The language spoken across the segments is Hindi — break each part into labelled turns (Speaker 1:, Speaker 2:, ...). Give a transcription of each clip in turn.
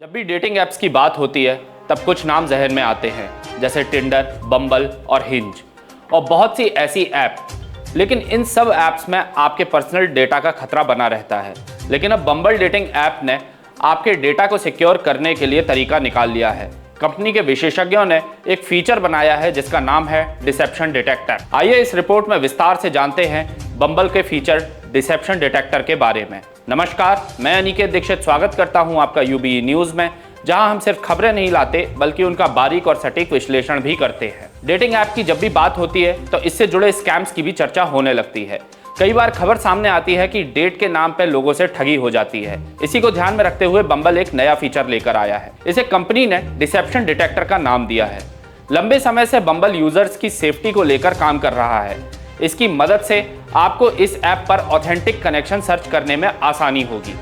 Speaker 1: जब भी डेटिंग ऐप्स की बात होती है तब कुछ नाम जहन में आते हैं, जैसे टिंडर, बम्बल और हिंज और बहुत सी ऐसी ऐप। लेकिन इन सब ऐप्स में आपके पर्सनल डेटा का खतरा बना रहता है। लेकिन अब बम्बल डेटिंग ऐप ने आपके डेटा को सिक्योर करने के लिए तरीका निकाल लिया है। कंपनी के विशेषज्ञों ने एक फीचर बनाया है जिसका नाम है डिसेप्शन डिटेक्टर। आइए इस रिपोर्ट में विस्तार से जानते हैं बम्बल के फीचर डिसेप्शन डिटेक्टर के बारे में। नमस्कार, मैं अनिकेत दीक्षित स्वागत करता हूं आपका यूबीई न्यूज में, जहां हम सिर्फ खबरें नहीं लाते बल्कि उनका बारीक और सटीक विश्लेषण भी करते हैं। डेटिंग ऐप की जब भी बात होती है तो इससे जुड़े स्कैम्स की भी चर्चा होने लगती है। कई बार खबर सामने आती है कि डेट के नाम पर लोगों से ठगी हो जाती है। इसी को ध्यान में रखते हुए बम्बल एक नया फीचर लेकर आया है। इसे कंपनी ने डिसेप्शन डिटेक्टर का नाम दिया है। लंबे समय से बम्बल यूजर्स की सेफ्टी को लेकर काम कर रहा है। इसकी मदद से आपको इस ऐप पर ऑथेंटिक कनेक्शन सर्च करने में आसानी होगी।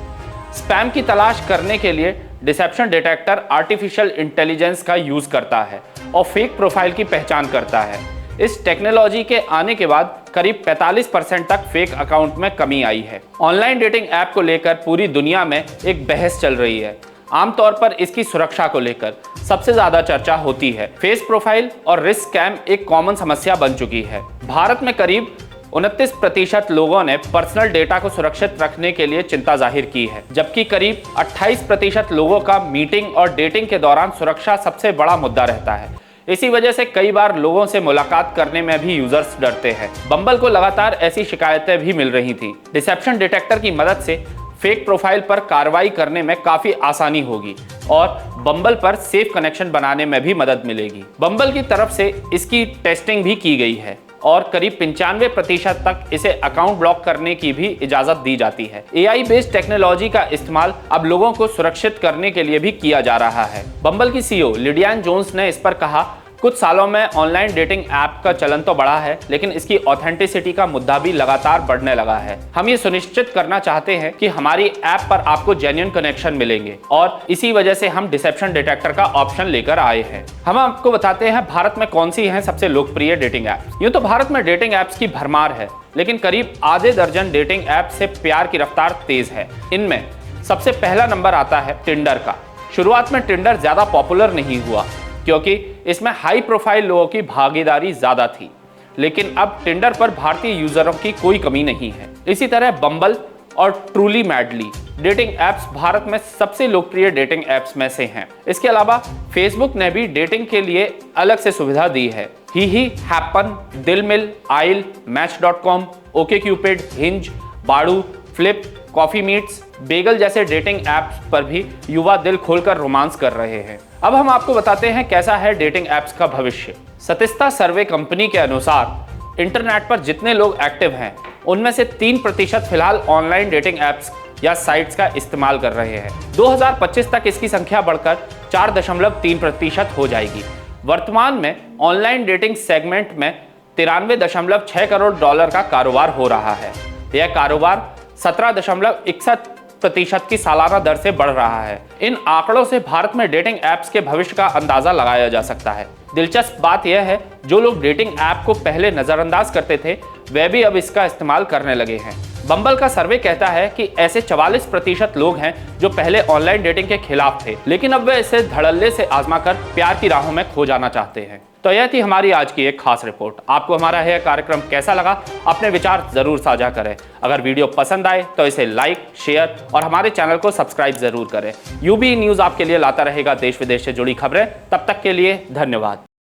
Speaker 1: स्पैम की तलाश करने के लिए डिसेप्शन डिटेक्टर आर्टिफिशियल इंटेलिजेंस का यूज करता है और फेक प्रोफाइल की पहचान करता है। इस टेक्नोलॉजी के आने के बाद करीब 45% तक फेक अकाउंट में कमी आई है। ऑनलाइन डेटिंग ऐप को लेकर पूरी दुनिया में एक बहस चल रही है। आमतौर पर इसकी सुरक्षा को लेकर सबसे ज्यादा चर्चा होती है। फेस प्रोफाइल और रिस्क स्कैम एक कॉमन समस्या बन चुकी है। भारत में करीब 29% लोगों ने पर्सनल डेटा को सुरक्षित रखने के लिए चिंता जाहिर की है, जबकि करीब 28% लोगों का मीटिंग और डेटिंग के दौरान सुरक्षा सबसे बड़ा मुद्दा रहता है। इसी वजह से कई बार लोगों से मुलाकात करने में भी यूजर्स डरते हैं। बम्बल को लगातार ऐसी शिकायतें भी मिल रही थी। डिसेप्शन डिटेक्टर की मदद से फेक प्रोफाइल पर कार्रवाई करने में काफी आसानी होगी और बम्बल पर सेफ कनेक्शन बनाने में भी मदद मिलेगी। बम्बल की तरफ से इसकी टेस्टिंग भी की गई है और करीब 95% तक इसे अकाउंट ब्लॉक करने की भी इजाजत दी जाती है। AI बेस्ड टेक्नोलॉजी का इस्तेमाल अब लोगों को सुरक्षित करने के लिए भी किया जा रहा है। बम्बल की CEO लिडियन जोन्स ने इस पर कहा, कुछ सालों में ऑनलाइन डेटिंग ऐप का चलन तो बढ़ा है, लेकिन इसकी ऑथेंटिसिटी का मुद्दा भी लगातार बढ़ने लगा है। हम ये सुनिश्चित करना चाहते हैं कि हमारी ऐप पर आपको जेन्युइन कनेक्शन मिलेंगे और इसी वजह से हम डिसेप्शन डिटेक्टर का ऑप्शन लेकर आए हैं। हम आपको बताते हैं भारत में कौन सी हैं सबसे लोकप्रिय डेटिंग ऐप्स। यूं तो भारत में डेटिंग ऐप्स की भरमार है, लेकिन करीब आधे दर्जन डेटिंग ऐप से प्यार की रफ्तार तेज है। इनमें सबसे पहला नंबर आता है टिंडर का। शुरुआत में टिंडर ज्यादा पॉपुलर नहीं हुआ क्योंकि इसमें हाई प्रोफाइल लोगों की भागीदारी ज्यादा थी, लेकिन अब टिंडर पर भारतीय यूजरों की कोई कमी नहीं है। इसी तरह बम्बल और truly madly dating apps Bharat में सबसे लोकप्रिय डेटिंग ऐप्स में से हैं। इसके अलावा फेसबुक ने भी डेटिंग के लिए अलग से सुविधा दी है। ही हैपन, दिलमिल, आइल, मैच.com, OkCupid, Hinge, Badoo, flip, coffee meets, bagel जैसे डेटिंग ऐप्स पर भी युवा दिल खोलकर रोमांस कर रहे हैं। अब हम आपको बताते हैं कैसा है डेटिंग ऐप्स का भविष्य। सतिस्ता सर्वे कंपनी के अनुसार इंटरनेट पर जितने लोग एक्टिव हैं उनमें से 3% फिलहाल ऑनलाइन डेटिंग ऐप्स या साइट्स का इस्तेमाल कर रहे हैं। 2025 तक इसकी संख्या बढ़कर 4.3% हो जाएगी। वर्तमान में ऑनलाइन डेटिंग सेगमेंट में 93.6 करोड़ डॉलर का कारोबार हो रहा है। यह कारोबार 17.61% की सालाना दर से बढ़ रहा है। इन आंकड़ों से भारत में डेटिंग ऐप्स के भविष्य का अंदाजा लगाया जा सकता है। दिलचस्प बात यह है, जो लोग डेटिंग ऐप को पहले नजरअंदाज करते थे वे भी अब इसका इस्तेमाल करने लगे हैं। बम्बल का सर्वे कहता है कि ऐसे 44% लोग हैं जो पहले ऑनलाइन डेटिंग के खिलाफ थे, लेकिन अब वे इसे धड़ल्ले से आजमाकर प्यार की राहों में खो जाना चाहते हैं। तो यह थी हमारी आज की एक खास रिपोर्ट। आपको हमारा यह कार्यक्रम कैसा लगा, अपने विचार जरूर साझा करें। अगर वीडियो पसंद आए तो इसे लाइक, शेयर और हमारे चैनल को सब्सक्राइब जरूर करें। यूबीई न्यूज आपके लिए लाता रहेगा देश विदेश से जुड़ी खबरें। तब तक के लिए धन्यवाद।